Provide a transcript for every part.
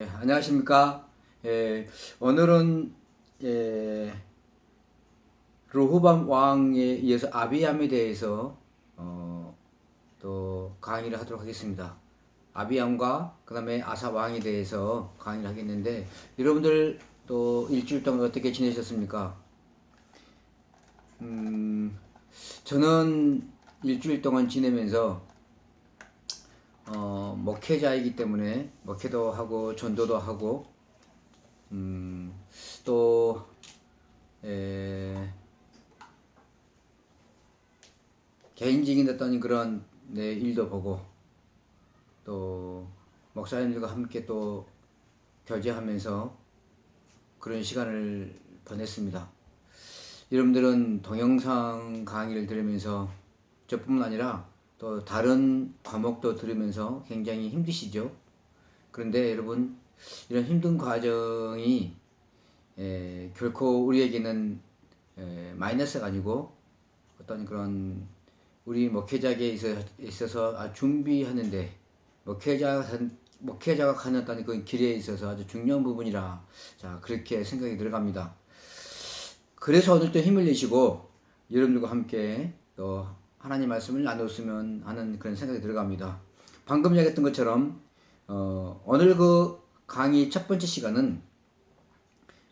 안녕하십니까. 오늘은 르호밤 왕에 이어서 아비암에 대해서 또 강의를 하도록 하겠습니다. 아비암과 그 다음에 아사 왕에 대해서 강의를 하겠는데, 여러분들 또 일주일 동안 어떻게 지내셨습니까? 저는 일주일 동안 지내면서 목회자이기 때문에 목회도 하고 전도도 하고 또 개인적인 어떤 그런 내 일도 보고 또 목사님들과 함께 또 교제하면서 그런 시간을 보냈습니다. 여러분들은 동영상 강의를 들으면서 저뿐만 아니라 또 다른 과목도 들으면서 굉장히 힘드시죠? 그런데 여러분, 이런 힘든 과정이 결코 우리에게는 마이너스가 아니고 어떤 그런 우리 목회자에게 있어서 준비하는데 목회자가 가는 어떤 그 길에 있어서 아주 중요한 부분이라, 자, 그렇게 생각이 들어갑니다. 그래서 오늘 또 힘을 내시고 여러분들과 함께 또 하나님 말씀을 나눴으면 하는 그런 생각이 들어갑니다. 방금 이야기했던 것처럼 오늘 그 강의 첫 번째 시간은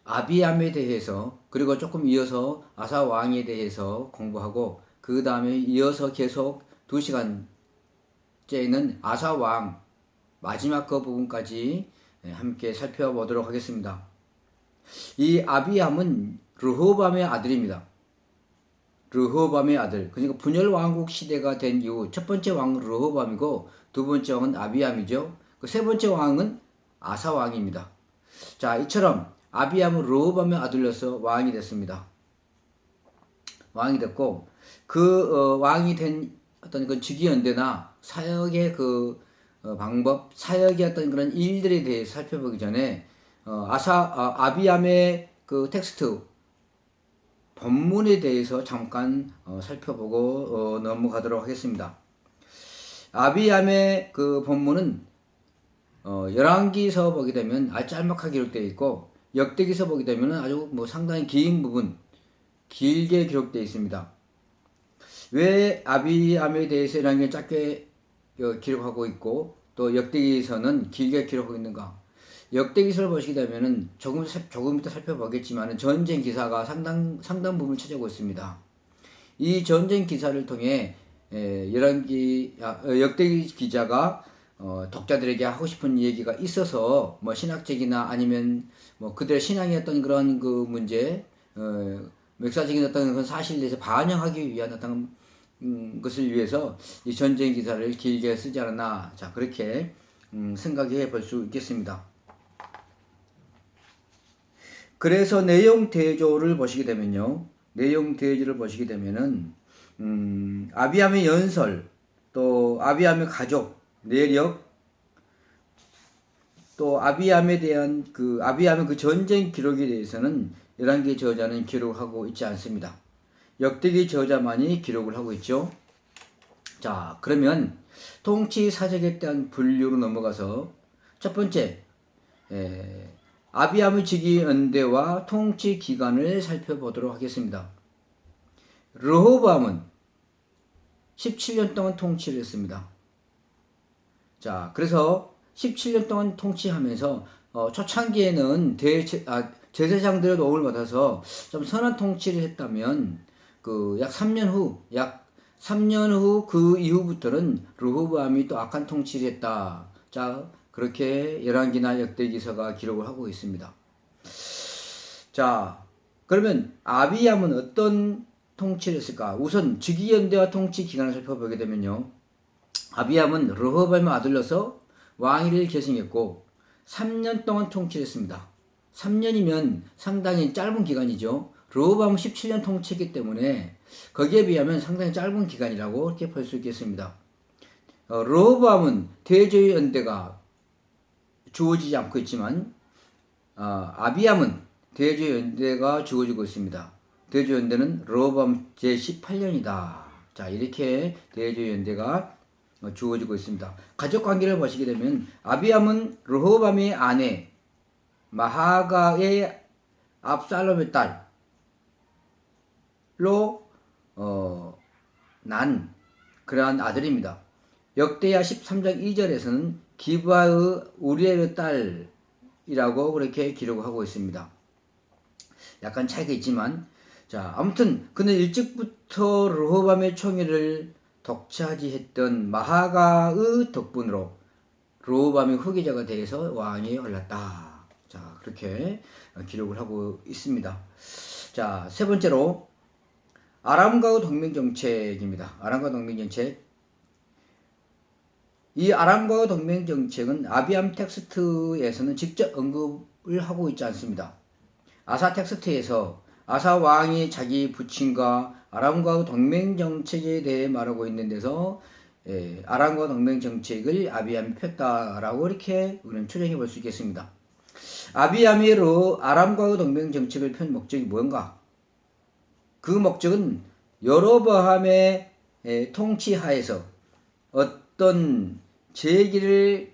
아비암에 대해서, 그리고 조금 이어서 아사 왕에 대해서 공부하고, 그 다음에 이어서 계속 2시간째는 아사 왕 마지막 그 부분까지 함께 살펴보도록 하겠습니다. 이 아비암은 르호밤의 아들입니다. 르호밤의 아들. 그러니까 분열 왕국 시대가 된 이후 첫 번째 왕은 르호밤이고 두 번째 왕은 아비암이죠. 그 세 번째 왕은 아사 왕입니다. 자, 이처럼 아비암은 르호밤의 아들로서 왕이 됐습니다. 왕이 됐고, 그 왕이 된 어떤 그 즉위연대나 사역의 그 방법, 사역의 어떤 그런 일들에 대해 살펴보기 전에 아비암의 그 텍스트 본문에 대해서 잠깐 살펴보고 넘어가도록 하겠습니다. 아비암의 그 본문은 열왕기서 보게 되면 아주 짤막하게 기록되어 있고, 역대기서 보게 되면 아주 상당히 긴 부분, 길게 기록되어 있습니다. 왜 아비암에 대해서 열왕기는 짧게 기록하고 있고 또 역대기서는 길게 기록하고 있는가? 역대기서를 보시게 되면은 조금 이따 살펴보겠지만 전쟁 기사가 상당 부분을 차지하고 있습니다. 이 전쟁 기사를 통해 역대기 기자가 독자들에게 하고 싶은 얘기가 있어서 신학적이나 아니면 그들의 신앙의 어떤 그런 그 문제, 역사적인 어떤 그런 사실에 대해서 반영하기 위한 어떤 것을 위해서 이 전쟁 기사를 길게 쓰지 않았나, 자, 그렇게 생각해 볼 수 있겠습니다. 그래서 내용 대조를 보시게 되면요, 아비암의 연설, 또 아비암의 가족, 내력, 또 아비암에 대한 아비암의 그 전쟁 기록에 대해서는 열왕기 저자는 기록하고 있지 않습니다. 역대기 저자만이 기록을 하고 있죠. 자, 그러면 통치 사적에 대한 분류로 넘어가서 첫 번째, 아비암의 즉위 연대와 통치 기간을 살펴보도록 하겠습니다. 르호보암은 17년 동안 통치를 했습니다. 자, 그래서 17년 동안 통치하면서 초창기에는 제사장들의 도움을 받아서 좀 선한 통치를 했다면 약 3년 후 그 이후부터는 르호보암이 또 악한 통치를 했다. 자, 그렇게 열왕기나 역대기서가 기록을 하고 있습니다. 자, 그러면 아비암은 어떤 통치를 했을까? 우선 즉위연대와 통치 기간을 살펴보게 되면요, 아비암은 르호보암의 아들로서 왕위를 계승했고 3년 동안 통치를 했습니다. 3년이면 상당히 짧은 기간이죠. 르호보암은 17년 통치했기 때문에 거기에 비하면 상당히 짧은 기간이라고 이렇게 볼 수 있겠습니다. 르호보암은 대제의 연대가 주어지지 않고 있지만 아비암은 대제의 연대가 주어지고 있습니다. 대제의 연대는 르호보암 제18년이다. 자, 이렇게 대제의 연대가 주어지고 있습니다. 가족 관계를 보시게 되면 아비암은 르호밤의 아내 마하가의 압살롬의 딸로 난 그러한 아들입니다. 역대하 13장 2절에서는 기브아의 우리엘의 딸이라고 그렇게 기록하고 있습니다. 약간 차이가 있지만, 자, 아무튼 그는 일찍부터 르호밤의 총애를 독차지했던 마하가의 덕분으로 르호밤의 후계자가 되어서 왕위에 올랐다. 자, 그렇게 기록을 하고 있습니다. 자, 세 번째로 아람과의 동맹 정책입니다. 아람과 동맹 정책. 이 아람과의 동맹 정책은 아비암 텍스트에서는 직접 언급을 하고 있지 않습니다. 아사 텍스트에서 아사 왕이 자기 부친과 아람과의 동맹 정책에 대해 말하고 있는 데서 아람과 동맹 정책을 아비암이 폈다라고 이렇게 우리는 추정해 볼 수 있겠습니다. 아비암이 아람과의 동맹 정책을 편 목적이 뭔가? 그 목적은 여로보암의 통치하에서 어떤 재기를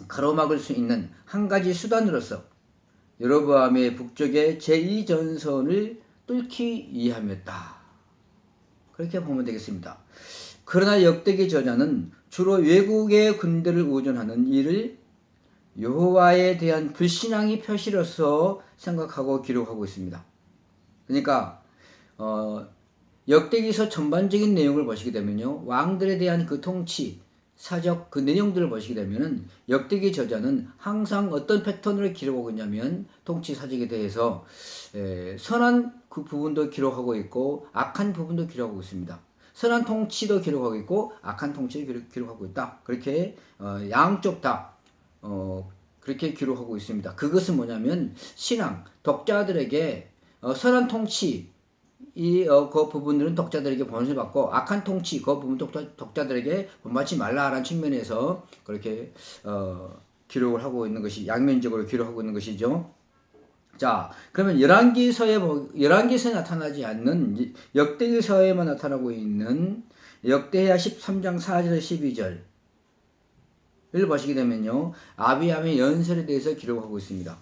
가로막을 수 있는 한 가지 수단으로서 여로보암의 북쪽의 제2전선을 뚫기 위함이었다. 그렇게 보면 되겠습니다. 그러나 역대기 저자는 주로 외국의 군대를 의존하는 이를 여호와에 대한 불신앙의 표시로서 생각하고 기록하고 있습니다. 그러니까 역대기서 전반적인 내용을 보시게 되면요, 왕들에 대한 그 통치, 사적 그 내용들을 보시게 되면은 역대기 저자는 항상 어떤 패턴을 기록하고 있냐면 통치 사적에 대해서 선한 그 부분도 기록하고 있고 악한 부분도 기록하고 있습니다. 선한 통치도 기록하고 있고 악한 통치를 기록하고 있다. 그렇게 양쪽 다 그렇게 기록하고 있습니다. 그것은 뭐냐면 신앙, 독자들에게 선한 통치 그 부분들은 독자들에게 본을 받고 악한 통치 그 부분 독자들에게 본받지 말라라는 측면에서 그렇게 기록을 하고 있는 것이 양면적으로 기록하고 있는 것이죠. 자, 그러면 열왕기서에 나타나지 않는 역대기서에만 나타나고 있는 역대하 13장 4절 12절을 보시게 되면요, 아비암의 연설에 대해서 기록하고 있습니다.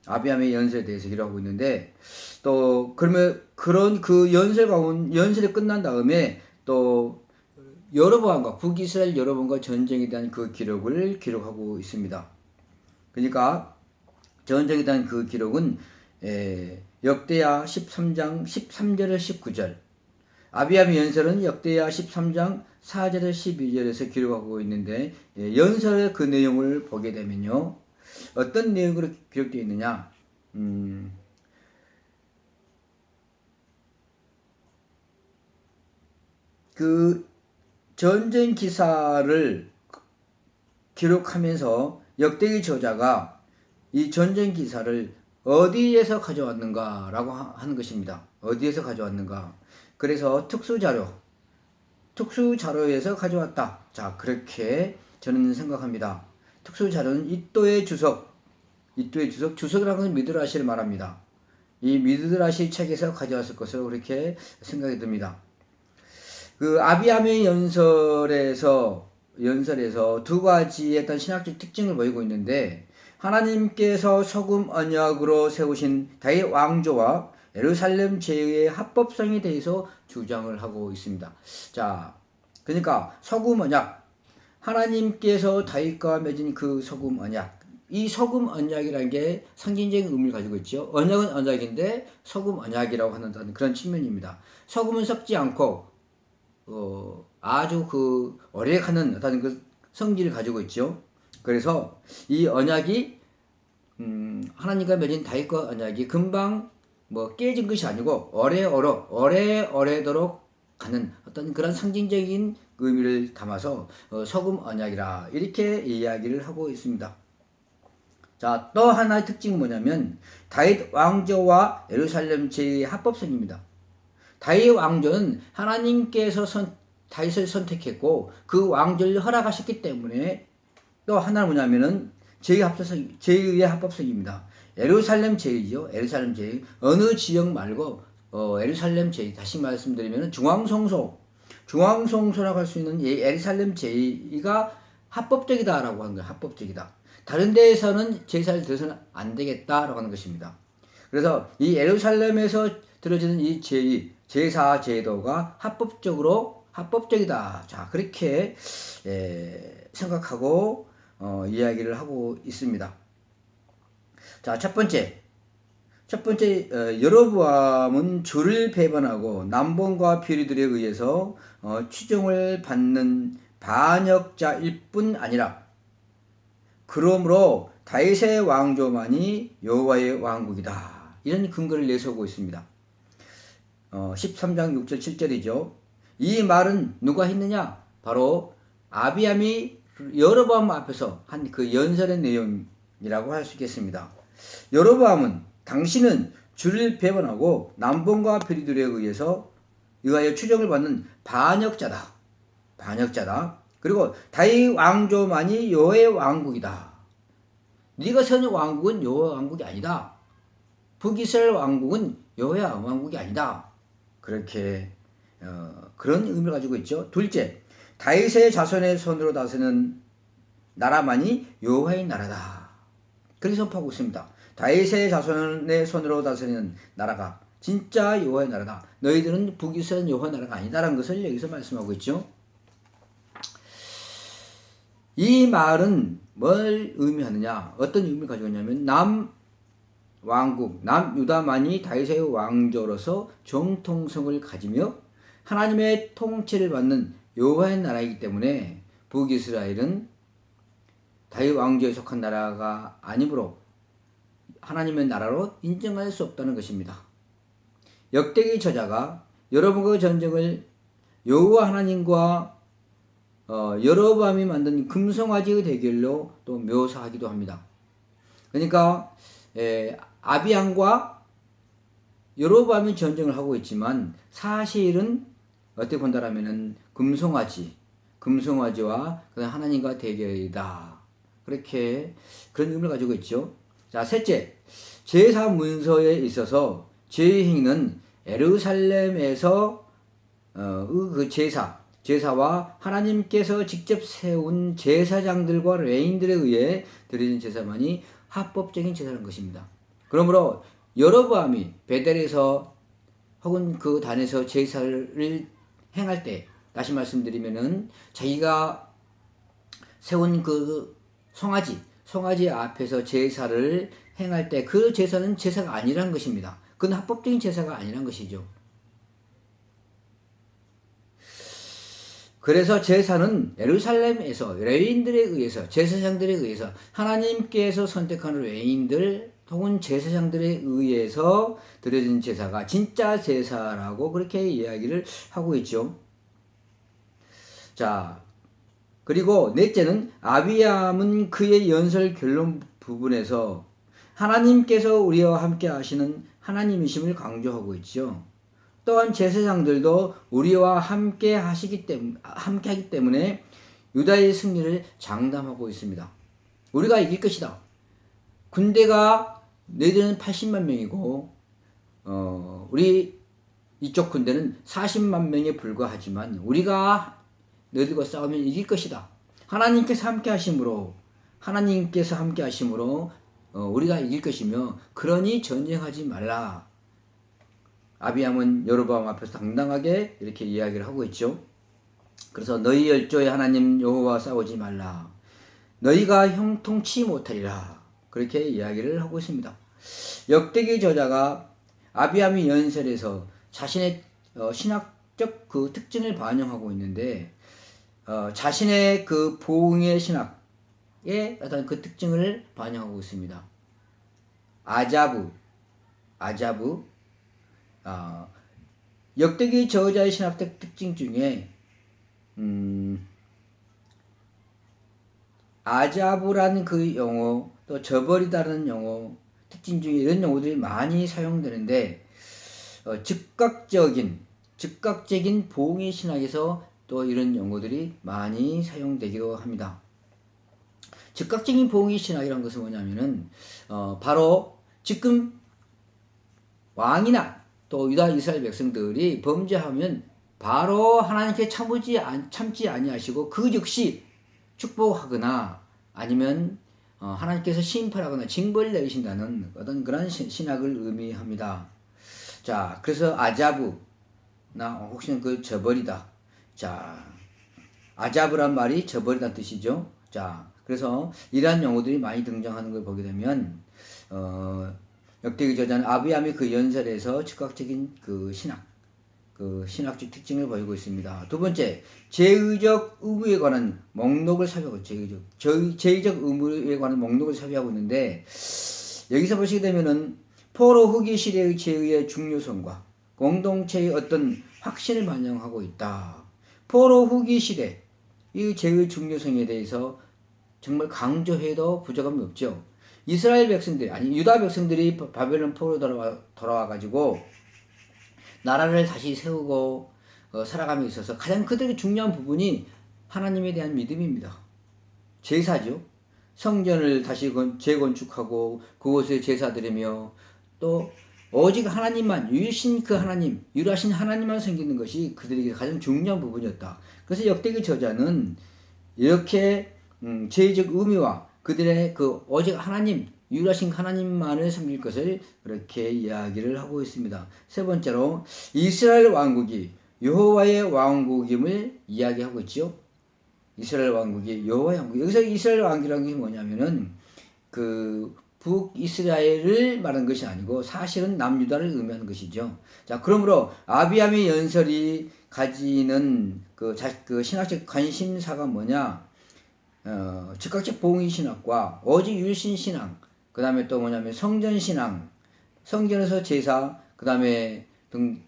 아비암의 연설에 대해서 기록하고 있는데, 또 그러면 그런 그 연설이 끝난 다음에 또 여로보암과 북이스라엘 여로보암과 전쟁에 대한 그 기록을 기록하고 있습니다. 그러니까 전쟁에 대한 그 기록은 역대하 13장 13절에서 19절, 아비암의 연설은 역대하 13장 4절에서 12절에서 기록하고 있는데, 연설의 그 내용을 보게 되면요, 어떤 내용으로 기록되어 있느냐, 그 전쟁 기사를 기록하면서 역대기 저자가 이 전쟁 기사를 어디에서 가져왔는가라고 하는 것입니다. 어디에서 가져왔는가? 그래서 특수자료에서 가져왔다. 자, 그렇게 저는 생각합니다. 특수자료는 이또의 주석이라는 것은 미드라시를 말합니다. 이 미드라시 책에서 가져왔을 것으로 그렇게 생각이 듭니다. 그 아비암의 연설에서 두 가지의 어떤 신학적 특징을 보이고 있는데, 하나님께서 소금 언약으로 세우신 다윗 왕조와 예루살렘 제의 합법성에 대해서 주장을 하고 있습니다. 자, 그러니까 소금 언약, 하나님께서 다윗과 맺은 그 소금 언약, 이 소금 언약이라는 게 상징적인 의미를 가지고 있죠. 언약은 언약인데 소금 언약이라고 하는 그런 측면입니다. 소금은 썩지 않고 아주 그 오래가는 어떤 그 성질을 가지고 있죠. 그래서 이 언약이 하나님과 맺은 다윗과 언약이 금방 깨진 것이 아니고 오래도록 가는 어떤 그런 상징적인 의미를 담아서 소금 언약이라 이렇게 이야기를 하고 있습니다. 자, 또 하나의 특징은 뭐냐면 다윗 왕조와 예루살렘 제의 합법성입니다. 다윗 왕조는 하나님께서 다윗을 선택했고 그 왕조를 허락하셨기 때문에, 또 하나는 뭐냐면은 제의의 합법성입니다. 예루살렘 제의죠. 예루살렘 제의. 어느 지역 말고 예루살렘 제의. 다시 말씀드리면 중앙성소, 중앙성소라고 할 수 있는 이 예루살렘 제의가 합법적이다라고 하는 거예요. 합법적이다. 다른 데에서는 제사를 드려서는 안 되겠다라고 하는 것입니다. 그래서 이 예루살렘에서 드려지는 이 제의, 제사 제도가 합법적이다. 자, 그렇게 생각하고 이야기를 하고 있습니다. 자, 첫 번째, 여로보암은 주를 배반하고 남본과 비리들에 의해서 추종을 받는 반역자일 뿐 아니라 그러므로 다윗의 왕조만이 여호와의 왕국이다. 이런 근거를 내세우고 있습니다. 13장 6절 7절이죠. 이 말은 누가 했느냐? 바로 아비암이 여로보암 앞에서 한 그 연설의 내용이라고 할 수 있겠습니다. 여로보암은 당신은 주를 배반하고 남본과 비리들에 의해서 의하여 추종을 받는 반역자다. 그리고 다윗 왕조만이 여호와의 왕국이다. 네가 세운 왕국은 여호와 왕국이 아니다. 북이스라엘 왕국은 여호와 왕국이 아니다. 그렇게 그런 의미를 가지고 있죠. 둘째, 다윗의 자손의 손으로 다스리는 나라만이 여호와의 나라다. 그렇게 선포하고 있습니다. 다윗의 자손의 손으로 다스리는 나라가 진짜 여호와의 나라다. 너희들은 북이스라엘 여호와의 나라가 아니다라는 것을 여기서 말씀하고 있죠. 이 말은 뭘 의미하느냐? 어떤 의미를 가지고 있냐면 남왕국, 남유다만이 다윗의 왕조로서 정통성을 가지며 하나님의 통치를 받는 여호와의 나라이기 때문에 북이스라엘은 다윗 왕조에 속한 나라가 아니므로 하나님의 나라로 인정할 수 없다는 것입니다. 역대기 저자가 여러분과 전쟁을 여호와 하나님과 여로보암이 만든 금송아지의 대결로 또 묘사하기도 합니다. 그러니까 아비암과 여로보암이 전쟁을 하고 있지만 사실은 어떻게 본다라면은 금송아지와 하나님과 대결이다. 그렇게 그런 의미를 가지고 있죠. 자, 셋째, 제사 문서에 있어서 제의 행위는 예루살렘에서 그 제사와 하나님께서 직접 세운 제사장들과 레인들에 의해 드려진 제사만이 합법적인 제사라는 것입니다. 그러므로 여로보암이 베델에서 혹은 그 단에서 제사를 행할 때, 다시 말씀드리면은 자기가 세운 그 송아지 앞에서 제사를 행할 때 그 제사는 제사가 아니라는 것입니다. 그건 합법적인 제사가 아니라는 것이죠. 그래서 제사는 예루살렘에서 레위인들에 의해서, 제사장들에 의해서, 하나님께서 선택하는 레위인들 혹은 제사장들에 의해서 드려진 제사가 진짜 제사라고 그렇게 이야기를 하고 있죠. 자, 그리고 넷째는 아비암은 그의 연설 결론 부분에서 하나님께서 우리와 함께 하시는 하나님이심을 강조하고 있죠. 또한 제사장들도 우리와 함께 하기 때문에 유다의 승리를 장담하고 있습니다. 우리가 이길 것이다. 군대가 너희들은 80만 명이고 우리 이쪽 군대는 40만 명에 불과하지만 우리가 너희들과 싸우면 이길 것이다. 하나님께서 함께 하심으로 우리가 이길 것이며 그러니 전쟁하지 말라. 아비암은 여로보암 앞에서 당당하게 이렇게 이야기를 하고 있죠. 그래서 너희 열조의 하나님 여호와와 싸우지 말라. 너희가 형통치 못하리라. 그렇게 이야기를 하고 있습니다. 역대기 저자가 아비암의 연설에서 자신의 신학적 그 특징을 반영하고 있는데 자신의 그 보응의 신학의 어떤 그 특징을 반영하고 있습니다. 아자브 역대기 저자의 신학적 특징 중에 아자브라는 그 용어, 또 저버리다라는 용어 특징 중에 이런 용어들이 많이 사용되는데 즉각적인 보응의 신학에서 또 이런 용어들이 많이 사용되기도 합니다. 즉각적인 보응의 신학이라는 것은 뭐냐면은 바로 지금 왕이나 또 유다 이스라엘 백성들이 범죄하면 바로 하나님께 참지 아니하시고 그 즉시 축복하거나 아니면 하나님께서 심판하거나 징벌을 내리신다는 어떤 그런 신학을 의미합니다. 자, 그래서 아자브나 혹시는 그 저버리다. 자, 아자브란 말이 저버리다는 뜻이죠. 자, 그래서 이러한 용어들이 많이 등장하는 걸 보게 되면 역대기 저자는 아비암의 그 연설에서 즉각적인 그 신학적 특징을 보이고 있습니다. 두 번째, 제의적 의무에 관한 목록을 살펴보고 제의적 의무에 관한 목록을 살펴보고 있는데 여기서 보시게 되면은 포로 후기 시대의 제의의 중요성과 공동체의 어떤 확신을 반영하고 있다. 포로 후기 시대 이 제의의 중요성에 대해서 정말 강조해도 부족함이 없죠. 이스라엘 백성들이 아니 유다 백성들이 바벨론 포로 돌아와 가지고 나라를 다시 세우고 살아감에 있어서 가장 그들의 중요한 부분이 하나님에 대한 믿음입니다. 제사죠. 성전을 다시 재건축하고 그곳에 제사 드리며 또 오직 하나님만 유일신 그 하나님 유일하신 하나님만 섬기는 것이 그들에게 가장 중요한 부분이었다. 그래서 역대기 저자는 이렇게 제의적 의미와 그들의 그 오직 하나님 유일하신 하나님만을 섬길 것을 그렇게 이야기를 하고 있습니다. 세 번째로 이스라엘 왕국이 여호와의 왕국임을 이야기하고 있죠. 이스라엘 왕국이 여호와의 왕국. 여기서 이스라엘 왕국이라는 게 뭐냐면은 그 북이스라엘을 말하는 것이 아니고 사실은 남유다를 의미하는 것이죠. 자, 그러므로 아비암의 연설이 가지는 그 신학적 관심사가 뭐냐? 즉각적 봉의 신학과 오직 유일신 신앙, 그 다음에 또 뭐냐면 성전 신앙, 성전에서 제사, 그 다음에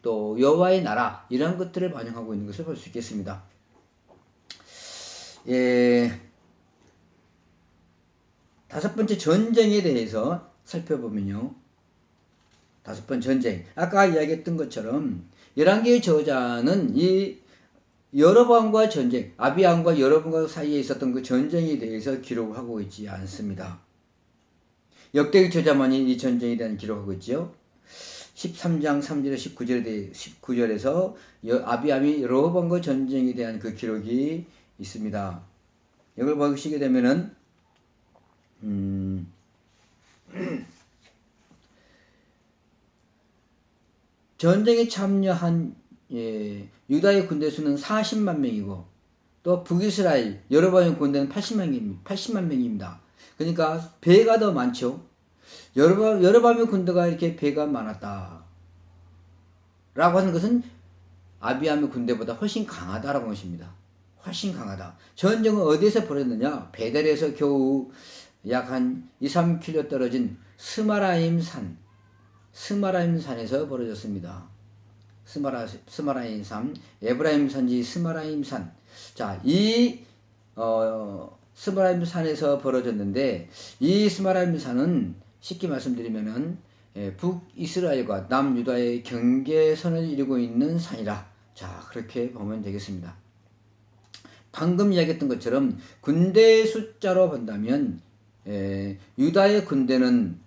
또 여호와의 나라 이런 것들을 반영하고 있는 것을 볼 수 있겠습니다. 다섯 번째 전쟁에 대해서 살펴보면요. 다섯 번째 전쟁. 아까 이야기했던 것처럼 열왕기의 저자는 이 여로보암과 전쟁, 아비암과 여로보암과 사이에 있었던 그 전쟁에 대해서 기록을 하고 있지 않습니다. 역대기 저자만이 이 전쟁에 대한 기록하고 있죠. 13장 3절에 19절에서 아비암이 여로보암과 전쟁에 대한 그 기록이 있습니다. 이걸 보시게 되면은 전쟁에 참여한 유다의 군대 수는 40만 명이고 또 북이스라엘 여로보암의 군대는 80만 명입니다. 그러니까 배가 더 많죠. 여로보암의 군대가 이렇게 배가 많았다 라고 하는 것은 아비암의 군대보다 훨씬 강하다라고 하는 것입니다. 훨씬 강하다. 전쟁은 어디에서 벌어졌느냐? 베델에서 겨우 약 한 2-3km 떨어진 스마라임 산에서 벌어졌습니다. 스마라임 산, 에브라임 산지 스마라임 산. 자, 이 스마라임 산에서 벌어졌는데 이 스마라임 산은 쉽게 말씀드리면은 북이스라엘과 남유다의 경계선을 이루고 있는 산이라. 자, 그렇게 보면 되겠습니다. 방금 이야기했던 것처럼 군대 숫자로 본다면 유다의 군대는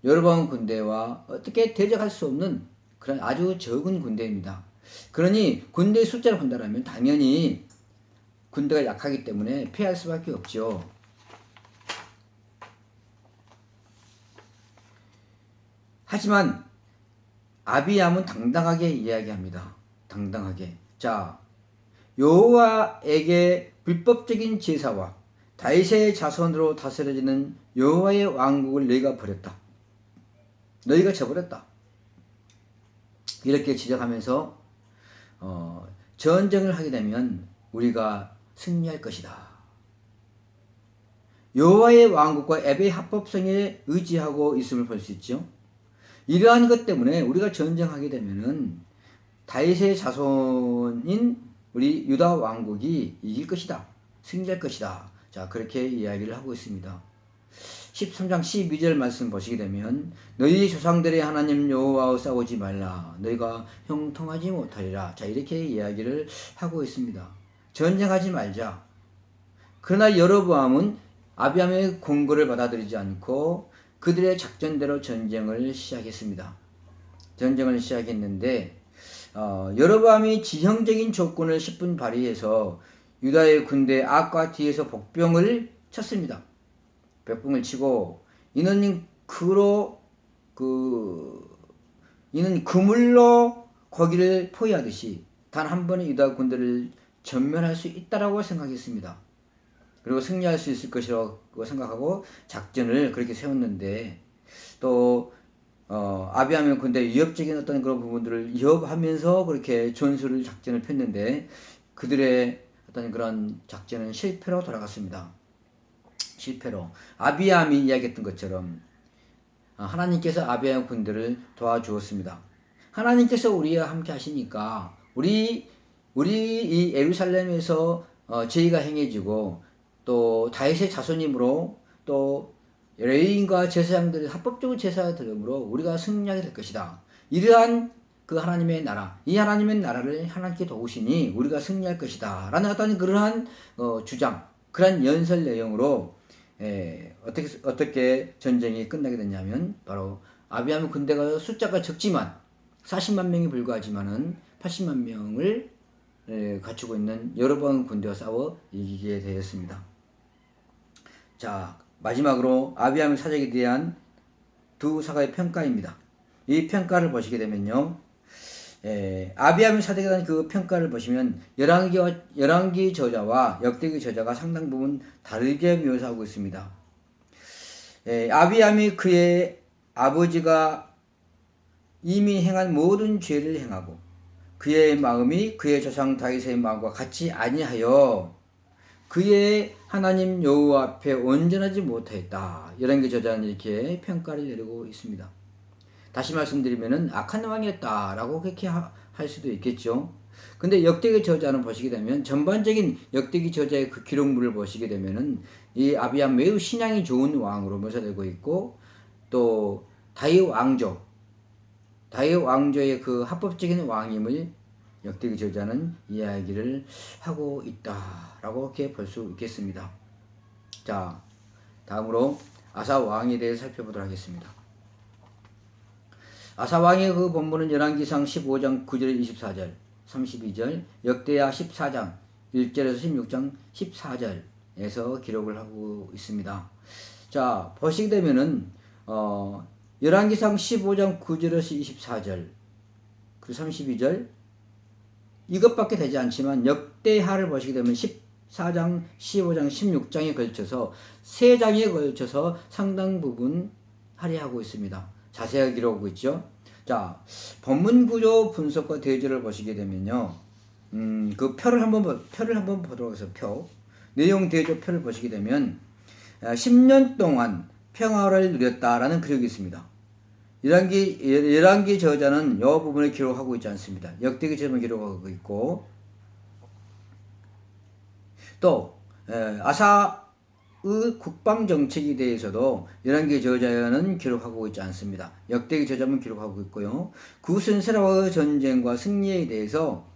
여로보암 군대와 어떻게 대적할 수 없는 그런 아주 적은 군대입니다. 그러니 군대 숫자를 본다면 당연히 군대가 약하기 때문에 패할 수밖에 없죠. 하지만 아비암은 당당하게 이야기합니다. 당당하게. 자, 여호와에게 불법적인 제사와 다윗의 자손으로 다스려지는 여호와의 왕국을 너희가 버렸다. 너희가 저버렸다. 이렇게 지적하면서 전쟁을 하게 되면 우리가 승리할 것이다. 여호와의 왕국과 앱의 합법성에 의지하고 있음을 볼 수 있죠. 이러한 것 때문에 우리가 전쟁하게 되면은 다윗의 자손인 우리 유다 왕국이 이길 것이다. 승리할 것이다. 자, 그렇게 이야기를 하고 있습니다. 13장 12절 말씀 보시게 되면 너희 조상들의 하나님 여호와와 싸우지 말라. 너희가 형통하지 못하리라. 자, 이렇게 이야기를 하고 있습니다. 전쟁하지 말자. 그러나 여로보암은 아비암의 공고를 받아들이지 않고 그들의 작전대로 전쟁을 시작했습니다. 전쟁을 시작했는데 여로보암이 지형적인 조건을 10분 발휘해서 유다의 군대 앞과 뒤에서 복병을 쳤습니다. 복병을 치고 이는 이는 그물로 고기를 포위하듯이 단 한 번의 유다 군대를 전면할 수 있다라고 생각했습니다. 그리고 승리할 수 있을 것이라고 생각하고 작전을 그렇게 세웠는데 또 아비아면 군대 위협적인 어떤 그런 부분들을 위협하면서 그렇게 전술을 작전을 폈는데 그들의 어떤 그런 작전은 실패로 돌아갔습니다. 실패로 아비암이 이야기했던 것처럼 하나님께서 아비암 군대를 도와주었습니다. 하나님께서 우리와 함께 하시니까 우리 이 예루살렘에서 제의가 행해지고 또 다윗의 자손이므로 또 레위인과 제사장들이 합법적으로 제사를 드림으로 우리가 승리하게 될 것이다. 이러한 그 하나님의 나라, 이 하나님의 나라를 하나님께 도우시니 우리가 승리할 것이다. 라는 어떤 그러한 주장, 그러한 연설 내용으로 어떻게 전쟁이 끝나게 됐냐면 바로 아비암 군대가 숫자가 적지만 40만 명이 불과하지만은 80만 명을 갖추고 있는 여로보암 군대와 싸워 이기게 되었습니다. 자, 마지막으로 아비암 사적에 대한 두 사가의 평가입니다. 이 평가를 보시게 되면요, 아비암 사적에 대한 그 평가를 보시면 열왕기 저자와 역대기 저자가 상당 부분 다르게 묘사하고 있습니다. 아비암이 그의 아버지가 이미 행한 모든 죄를 행하고 그의 마음이 그의 조상 다윗의 마음과 같이 아니하여 그의 하나님 여호와 앞에 온전하지 못하였다. 열왕기 저자는 이렇게 평가를 내리고 있습니다. 다시 말씀드리면은 악한 왕이었다라고 그렇게 할 수도 있겠죠. 근데 역대기 저자는 보시게 되면 전반적인 역대기 저자의 그 기록물을 보시게 되면은 이 아비암 매우 신앙이 좋은 왕으로 묘사되고 있고 또 다윗 왕조의 그 합법적인 왕임을 역대기 저자는 이야기를 하고 있다라고 이렇게 볼 수 있겠습니다. 자, 다음으로 아사 왕에 대해서 살펴보도록 하겠습니다. 아사 왕의 그 본문은 열왕기상 15장 9절 24절 32절 역대하 14장 1절에서 16장 14절에서 기록을 하고 있습니다. 자, 보시게 되면은 열왕기상 15장 9절에서 24절 그 32절 이것밖에 되지 않지만 역대하를 보시게 되면 14장, 15장, 16장에 걸쳐서 3장에 걸쳐서 상당 부분 할애하고 있습니다. 자세하게 기록하고 있죠. 자, 본문 구조 분석과 대조를 보시게 되면요, 그 표를 한번 보도록 해서 내용 대조 표를 보시게 되면 10년 동안 평화를 누렸다라는 기록이 있습니다. 열왕기 저자는 이 부분을 기록하고 있지 않습니다. 역대기 저자만 기록하고 있고 또 아사의 국방 정책에 대해서도 열왕기 저자는 기록하고 있지 않습니다. 역대기 저자만 기록하고 있고요. 구스세라와의 전쟁과 승리에 대해서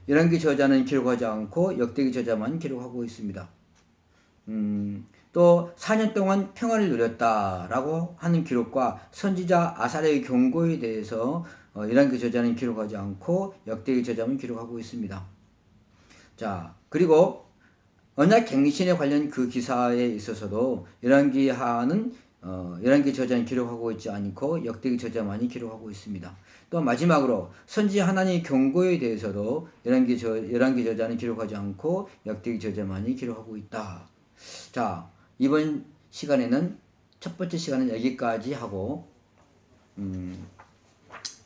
열왕기 저자는 기록하지 않고 역대기 저자만 기록하고 있습니다. 또 4년 동안 평화를 누렸다라고 하는 기록과 선지자 아사랴의 경고에 대해서 열왕기 저자는 기록하지 않고 역대기 저자만 기록하고 있습니다. 자, 그리고 언약갱신에 관련 그 기사에 있어서도 열왕기 저자는 기록하고 있지 않고 역대기 저자만이 기록하고 있습니다. 또 마지막으로 선지 하나님의 경고에 대해서도 열왕기 저자는 기록하지 않고 역대기 저자만이 기록하고 있다. 자, 이번 시간에는 첫 번째 시간은 여기까지 하고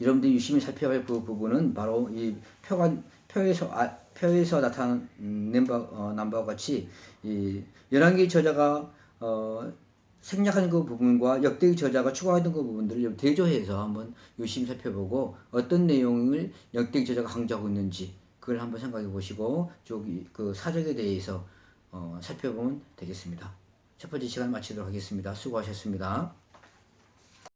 여러분들이 유심히 살펴야 할 그 부분은 바로 이 표에서 나타낸 바와 같이 이 열왕기 저자가 생략하는 그 부분과 역대기 저자가 추가하던 그 부분들을 대조해서 한번 유심히 살펴보고 어떤 내용을 역대기 저자가 강조하고 있는지 그걸 한번 생각해 보시고 그 사적에 대해서 살펴보면 되겠습니다. 첫 번째 시간 마치도록 하겠습니다. 수고하셨습니다.